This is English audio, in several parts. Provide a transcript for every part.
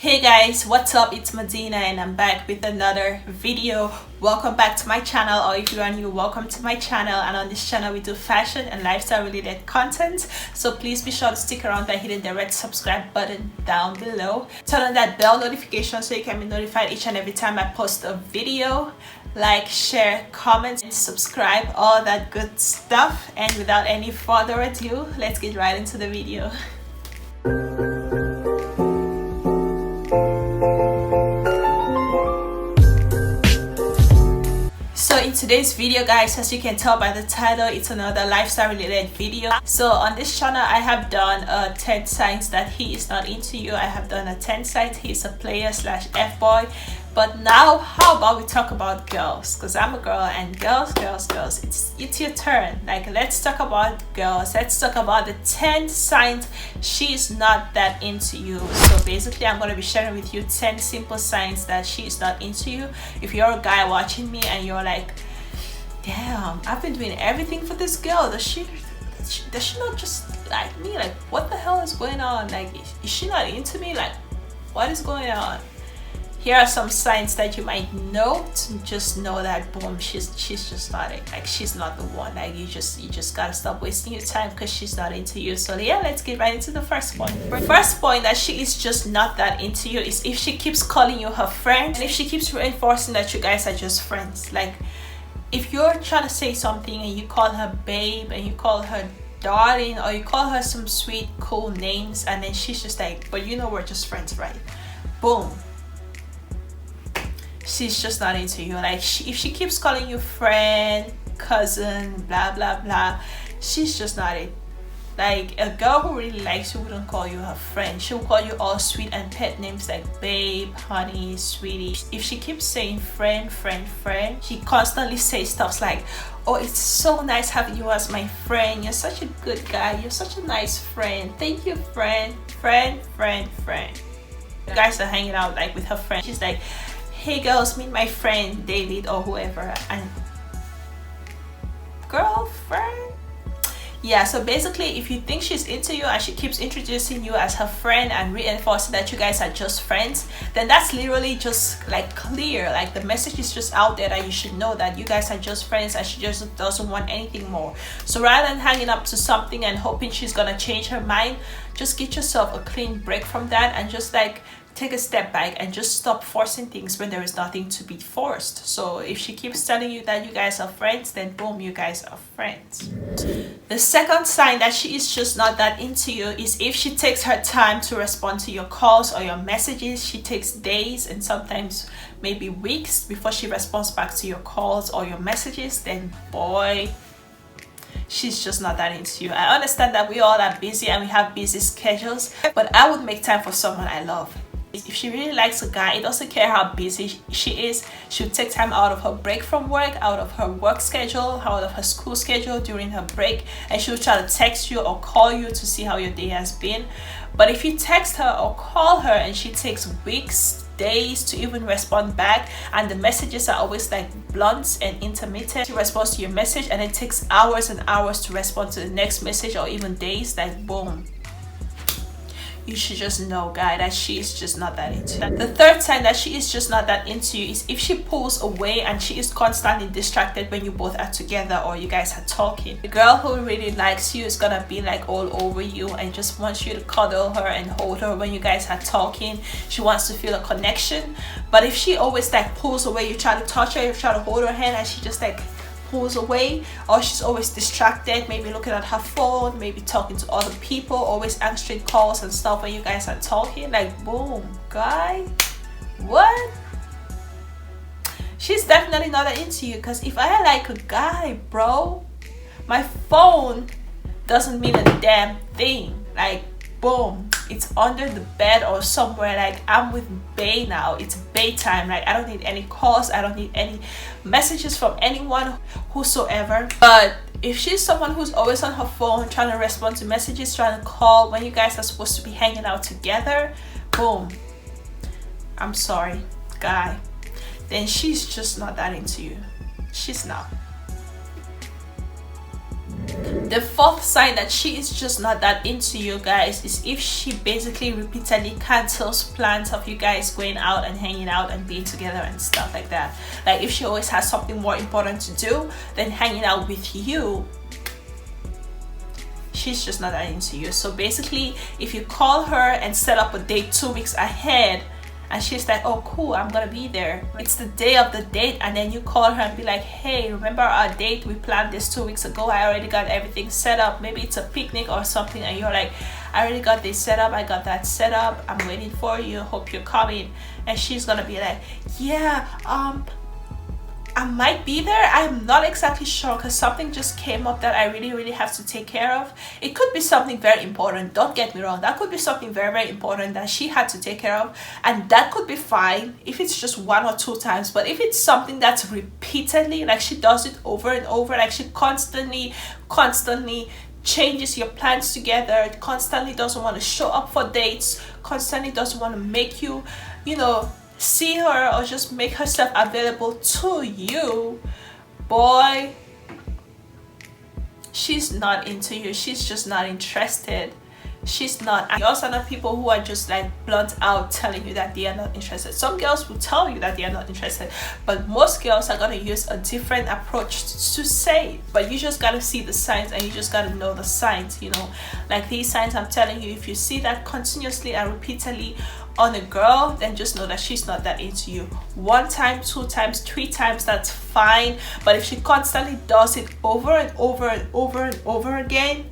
Hey guys, what's up? It's Madina and I'm back with another video. Welcome back to my channel, or if you are new, welcome to my channel. And on this channel we do fashion and lifestyle related content, so please be sure to stick around by hitting the red subscribe button down below. Turn on that bell notification so you can be notified each and every time I post a video. Like, share, comment, and subscribe, all that good stuff. And without any further ado, let's get right into the video. So in today's video, guys, as you can tell by the title, it's another lifestyle related video. So on this channel I have done 10 signs that he is not into you. I have done a 10 signs he's a player / f-boy. But now how about we talk about girls, because I'm a girl, and girls, it's your turn. Like, let's talk about girls. Let's talk about the 10 signs she's not that into you. So basically I'm going to be sharing with you 10 simple signs that she's not into you. If you're a guy watching me and you're like, damn, I've been doing everything for this girl, does she not just like me? Like, what the hell is going on? Like, is she not into me? Like, what is going on? Here are some signs that you might note. Just know that boom, she's just not it. Like, she's not the one. Like, you just gotta stop wasting your time because she's not into you. So yeah, let's get right into the first point. First point that she is just not that into you is if she keeps calling you her friend, and if she keeps reinforcing that you guys are just friends. Like, if you're trying to say something and you call her babe and you call her darling, or you call her some sweet cool names, and then she's just like, but you know we're just friends, right? Boom, she's just not into you. Like, if she keeps calling you friend, cousin, blah blah blah, she's just not it. Like, a girl who really likes you wouldn't call you her friend. She'll call you all sweet and pet names like babe, honey, sweetie. If she keeps saying friend, she constantly says stuff like, oh, it's so nice having you as my friend, you're such a good guy, you're such a nice friend, thank you friend. You guys are hanging out like with her friend, she's like, hey girls, meet my friend David or whoever, and girlfriend. Yeah, so basically if you think she's into you and she keeps introducing you as her friend and reinforcing that you guys are just friends, then that's literally just like clear. Like, the message is just out there that you should know that you guys are just friends and she just doesn't want anything more. So rather than hanging up to something and hoping she's gonna change her mind, just get yourself a clean break from that and just like take a step back and just stop forcing things when there is nothing to be forced. So if she keeps telling you that you guys are friends, then boom, you guys are friends. The second sign that she is just not that into you is if she takes her time to respond to your calls or your messages. She takes days and sometimes maybe weeks before she responds back to your calls or your messages, then boy, she's just not that into you. I understand that we all are busy and we have busy schedules, but I would make time for someone I love. If she really likes a guy, it doesn't care how busy she is, she'll take time out of her break from work, out of her work schedule, out of her school schedule during her break, and she'll try to text you or call you to see how your day has been. But if you text her or call her and she takes weeks, days to even respond back, and the messages are always like blunt and intermittent, she responds to your message and it takes hours and hours to respond to the next message, or even days, like boom, you should just know, guy, that she is just not that into you. The third sign that she is just not that into you is if she pulls away and she is constantly distracted when you both are together or you guys are talking. The girl who really likes you is gonna be like all over you and just wants you to cuddle her and hold her when you guys are talking. She wants to feel a connection. But if she always like pulls away, you try to touch her, you try to hold her hand, and she just like pulls away, or she's always distracted, maybe looking at her phone, maybe talking to other people, always answering calls and stuff when you guys are talking, like boom, guy, what? She's definitely not that into you. Because if I like a guy, bro, my phone doesn't mean a damn thing. Like, boom, it's under the bed or somewhere. Like, I'm with Bay now, it's Bay time. Like, I don't need any calls, I don't need any messages from anyone whosoever. But if she's someone who's always on her phone trying to respond to messages, trying to call when you guys are supposed to be hanging out together, boom, I'm sorry, guy, then she's just not that into you. She's not. The fourth sign that she is just not that into you guys is if she basically repeatedly cancels plans of you guys going out and hanging out and being together and stuff like that. Like if she always has something more important to do than hanging out with you, she's just not that into you. So basically, if you call her and set up a date 2 weeks ahead and she's like, oh cool, I'm gonna be there, it's the day of the date, and then you call her and be like, hey, remember our date? We planned this 2 weeks ago. I already got everything set up. Maybe it's a picnic or something, and you're like, I already got this set up, I got that set up, I'm waiting for you, hope you're coming. And she's gonna be like, yeah, I might be there, I'm not exactly sure because something just came up that I really have to take care of. It could be something very important, don't get me wrong, that could be something very important that she had to take care of, and that could be fine if it's just 1 or 2 times. But if it's something that's repeatedly, like she does it over and over, like she constantly changes your plans together, constantly doesn't want to show up for dates, constantly doesn't want to make you, you know, see her or just make herself available to you, boy, she's not into you. She's just not interested. She's not. You also know people who are just like blunt out telling you that they are not interested. Some girls will tell you that they are not interested, but most girls are going to use a different approach to say it. But you just got to see the signs, and you just got to know the signs, you know, like these signs I'm telling you. If you see that continuously and repeatedly on a girl, then just know that she's not that into you. 1 time, 2 times, 3 times, that's fine. But if she constantly does it over and over again,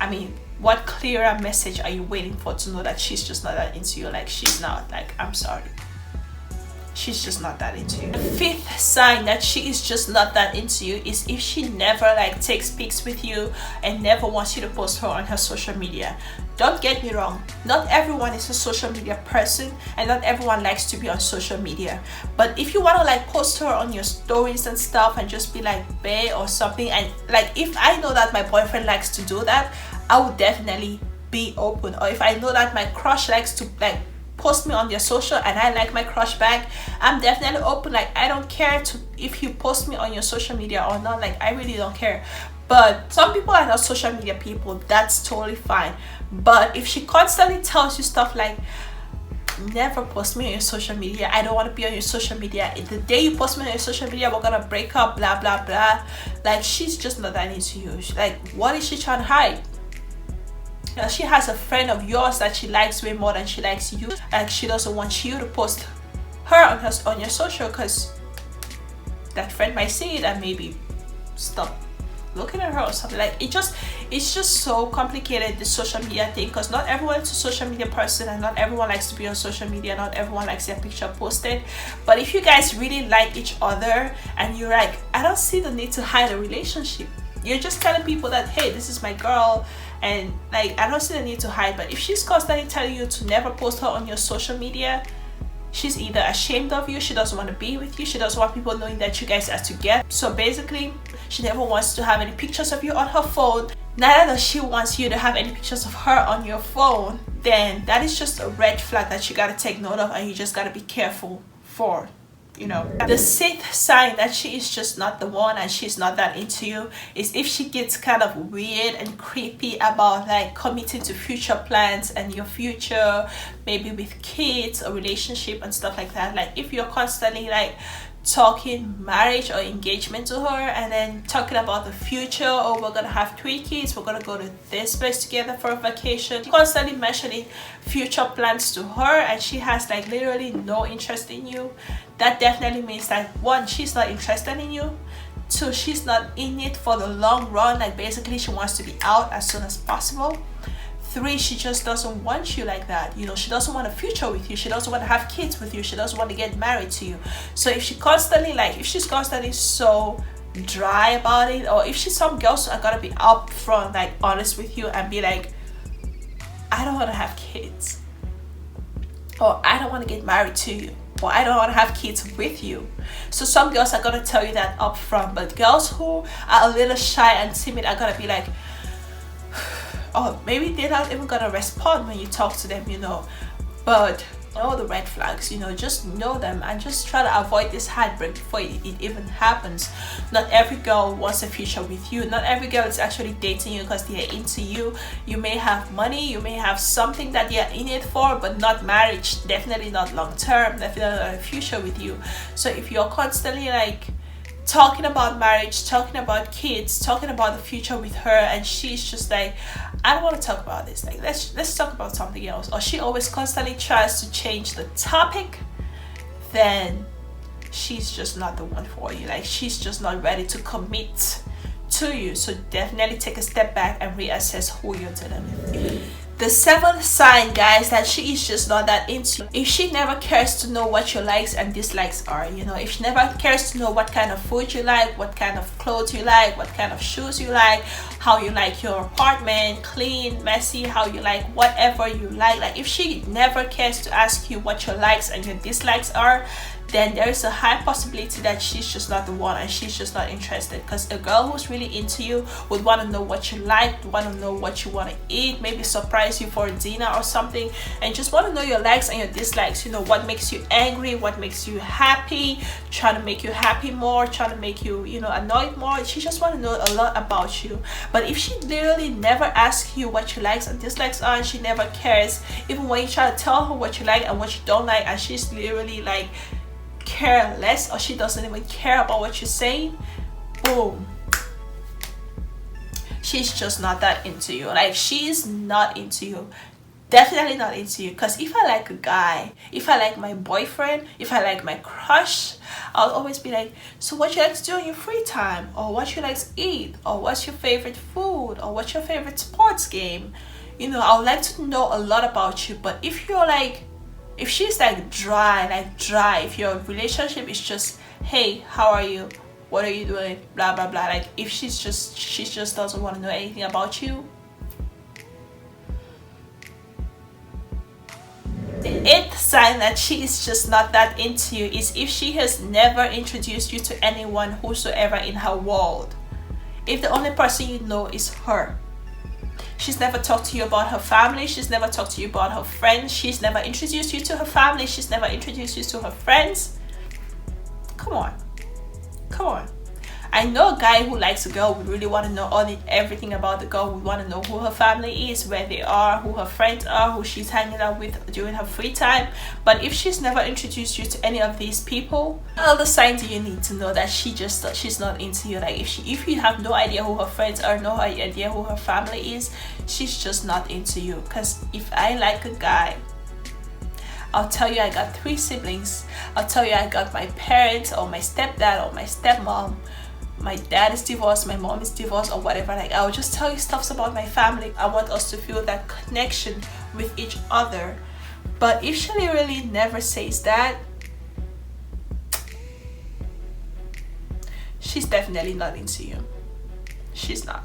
I mean, what clearer message are you waiting for to know that she's just not that into you? Like, she's not, like, I'm sorry, she's just not that into you. The 5th sign that she is just not that into you is if she never like takes pics with you and never wants you to post her on her social media. Don't get me wrong, not everyone is a social media person and not everyone likes to be on social media. But if you want to like post her on your stories and stuff and just be like bae or something, and like if I know that my boyfriend likes to do that, I would definitely be open. Or if I know that my crush likes to like post me on their social and I like my crush back, I'm definitely open. Like, I don't care to if you post me on your social media or not, like I really don't care. But some people are not social media people, that's totally fine. But if she constantly tells you stuff like, never post me on your social media, I don't want to be on your social media, the day you post me on your social media we're gonna break up, blah blah blah, like she's just not that into you. Like, what is she trying to hide? You know, she has a friend of yours that she likes way more than she likes you. Like, she doesn't want you to post her on your social because that friend might see it and maybe stop looking at her or something. Like, it's just so complicated, the social media thing, because not everyone is a social media person and not everyone likes to be on social media, not everyone likes their picture posted. But if you guys really like each other and you're like, I don't see the need to hide a relationship, you're just telling people that, hey, this is my girl, and like I don't see the need to hide. But if she's constantly telling you to never post her on your social media, she's either ashamed of you, she doesn't want to be with you, she doesn't want people knowing that you guys are together. So basically, she never wants to have any pictures of you on her phone, neither does she wants you to have any pictures of her on your phone. Then that is just a red flag that you got to take note of, and you just got to be careful for, you know. The 6th sign that she is just not the one and she's not that into you is if she gets kind of weird and creepy about like committing to future plans and your future, maybe with kids or relationship and stuff like that. Like, if you're constantly like talking marriage or engagement to her and then talking about the future, oh, we're gonna have 3 kids, we're gonna go to this place together for a vacation, constantly mentioning future plans to her, and she has like literally no interest in you, that definitely means that 1, she's not interested in you, 2, she's not in it for the long run. Like, basically she wants to be out as soon as possible. 3, she just doesn't want you like that, you know. She doesn't want a future with you, she doesn't want to have kids with you, she doesn't want to get married to you. So if she's constantly so dry about it, or if some girls are gonna be upfront, like honest with you and be like, I don't want to have kids, or I don't want to get married to you, or I don't want to have kids with you. So some girls are gonna tell you that upfront. But girls who are a little shy and timid are gonna be like, oh, maybe they're not even gonna respond when you talk to them, you know. But Know the red flags, you know, just know them and just try to avoid this heartbreak before it even happens. Not every girl wants a future with you. Not every girl is actually dating you because they are into you. You may have money, you may have something that they are in it for, but not marriage, definitely not long term, definitely not a future with you. So if you're constantly like talking about marriage, talking about kids, talking about the future with her, and she's just like, I don't want to talk about this, like let's talk about something else, or she always constantly tries to change the topic, then she's just not the one for you. Like she's just not ready to commit to you. So definitely take a step back and reassess who you're dealing with. The seventh sign, guys, that she is just not that into you. If she never cares to know what your likes and dislikes are, you know, if she never cares to know what kind of food you like, what kind of clothes you like, what kind of shoes you like, how you like your apartment, clean, messy, how you like whatever you like if she never cares to ask you what your likes and your dislikes are, then there is a high possibility that she's just not the one and she's just not interested. Because a girl who's really into you would want to know what you like, want to know what you want to eat, maybe surprise you for dinner or something, and just want to know your likes and your dislikes, you know, what makes you angry, what makes you happy, trying to make you happy more, trying to make you, you know, annoyed more. She just want to know a lot about you. But if she literally never asks you what your likes and dislikes are, and she never cares, even when you try to tell her what you like and what you don't like, and she's literally like care less, or she doesn't even care about what you're saying, boom, she's just not that into you. Like she's not into you, definitely not into you. Because if I like a guy, if I like my boyfriend, if I like my crush, I'll always be like, so what you like to do in your free time, or what you like to eat, or what's your favorite food, or what's your favorite sports game, you know, I would like to know a lot about you. But if you're like, if she's like dry, if your relationship is just, hey, how are you, what are you doing, blah blah blah, like if she just doesn't want to know anything about you. The eighth sign that she is just not that into you is if she has never introduced you to anyone whosoever in her world. If the only person you know is her, she's never talked to you about her family, she's never talked to you about her friends, she's never introduced you to her family, she's never introduced you to her friends. Come on. I know a guy who likes a girl would really want to know everything about the girl, would want to know who her family is, where they are, who her friends are, who she's hanging out with during her free time. But if she's never introduced you to any of these people, all the signs you need to know that she's not into you. Like if you have no idea who her friends are, no idea who her family is, she's just not into you. Because if I like a guy, I'll tell you I got 3 siblings, I'll tell you I got my parents or my stepdad or my stepmom, my dad is divorced, my mom is divorced, or whatever. Like I'll just tell you stuff about my family. I want us to feel that connection with each other. But if she really never says that, she's definitely not into you. She's not.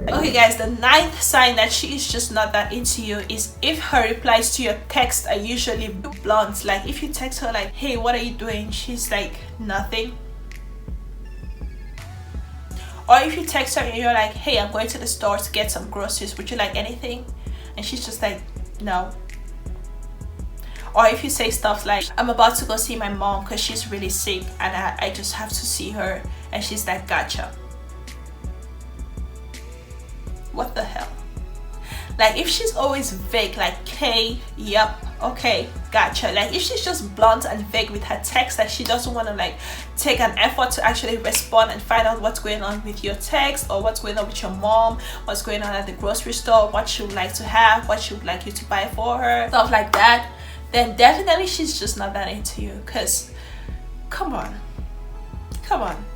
Okay guys, the 9th sign that she is just not that into you is if her replies to your text are usually blunt. Like if you text her like, hey, what are you doing, she's like, nothing. Or if you text her and you're like, hey, I'm going to the store to get some groceries, would you like anything? And she's just like, no. Or if you say stuff like, I'm about to go see my mom because she's really sick and I just have to see her, and she's like, gotcha. What the hell? Like if she's always vague, like, okay, yep, okay, gotcha. Like if she's just blunt and vague with her text, that she doesn't want to like take an effort to actually respond and find out what's going on with your text, or what's going on with your mom, what's going on at the grocery store, what she would like to have, what she would like you to buy for her, stuff like that, then definitely she's just not that into you. Because come on,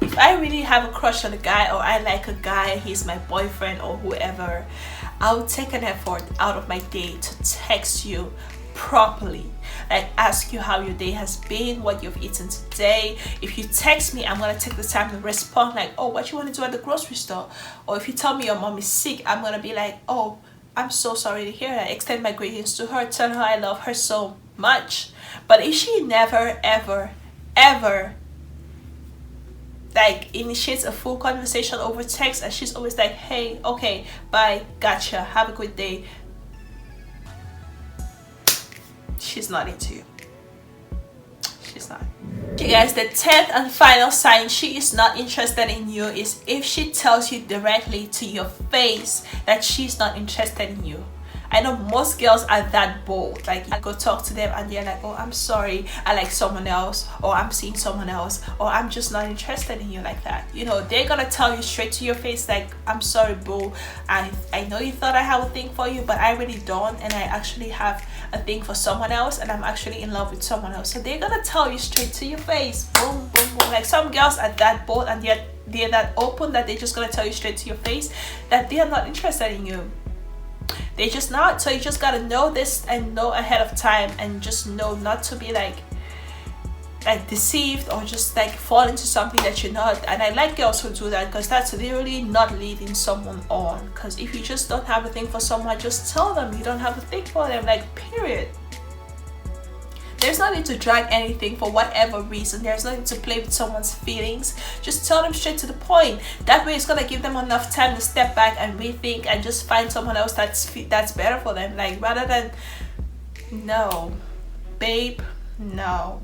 if I really have a crush on a guy, or I like a guy, he's my boyfriend or whoever, I'll take an effort out of my day to text you properly, like ask you how your day has been, what you've eaten today. If you text me, I'm gonna take the time to respond like, oh, what you want to do at the grocery store. Or if you tell me your mom is sick, I'm gonna be like, oh, I'm so sorry to hear that, extend my greetings to her, tell her I love her so much. But if she never ever like initiates a full conversation over text, and she's always like, hey, okay, bye, gotcha, have a good day, she's not into you. she's not. You guys, the 10th and final sign she is not interested in you is if she tells you directly to your face that she's not interested in you. I know most girls are that bold. Like, I go talk to them and they're like, oh, I'm sorry, I like someone else, or I'm seeing someone else, or I'm just not interested in you, like that. You know, they're gonna tell you straight to your face, like, I'm sorry, boo, I know you thought I have a thing for you, but I really don't, and I actually have a thing for someone else, and I'm actually in love with someone else. So they're gonna tell you straight to your face. Boom, boom, boom. Like, some girls are that bold and yet they're that open that they're just gonna tell you straight to your face that they are not interested in you. They just not. So you just gotta know this and know ahead of time, and just know not to be like deceived or just like fall into something that you're not. And I like girls who do that, because that's literally not leading someone on. Because if you just don't have a thing for someone, just tell them you don't have a thing for them, like, period. There's no need to drag anything for whatever reason. There's no need to play with someone's feelings. Just tell them straight to the point. That way it's gonna give them enough time to step back and rethink and just find someone else that's better for them. Like, rather than, no, babe, no.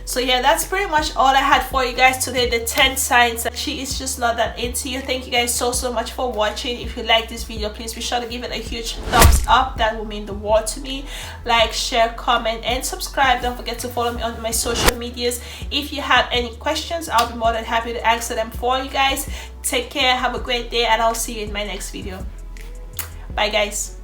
So yeah, that's pretty much all I had for you guys today. The 10 signs that she is just not that into you. Thank you guys so much for watching. If you like this video, please be sure to give it a huge thumbs up. That will mean the world to me. Like, share, comment, and subscribe. Don't forget to follow me on my social medias. If you have any questions, I'll be more than happy to answer them for you guys. Take care, have a great day, and I'll see you in my next video. Bye guys.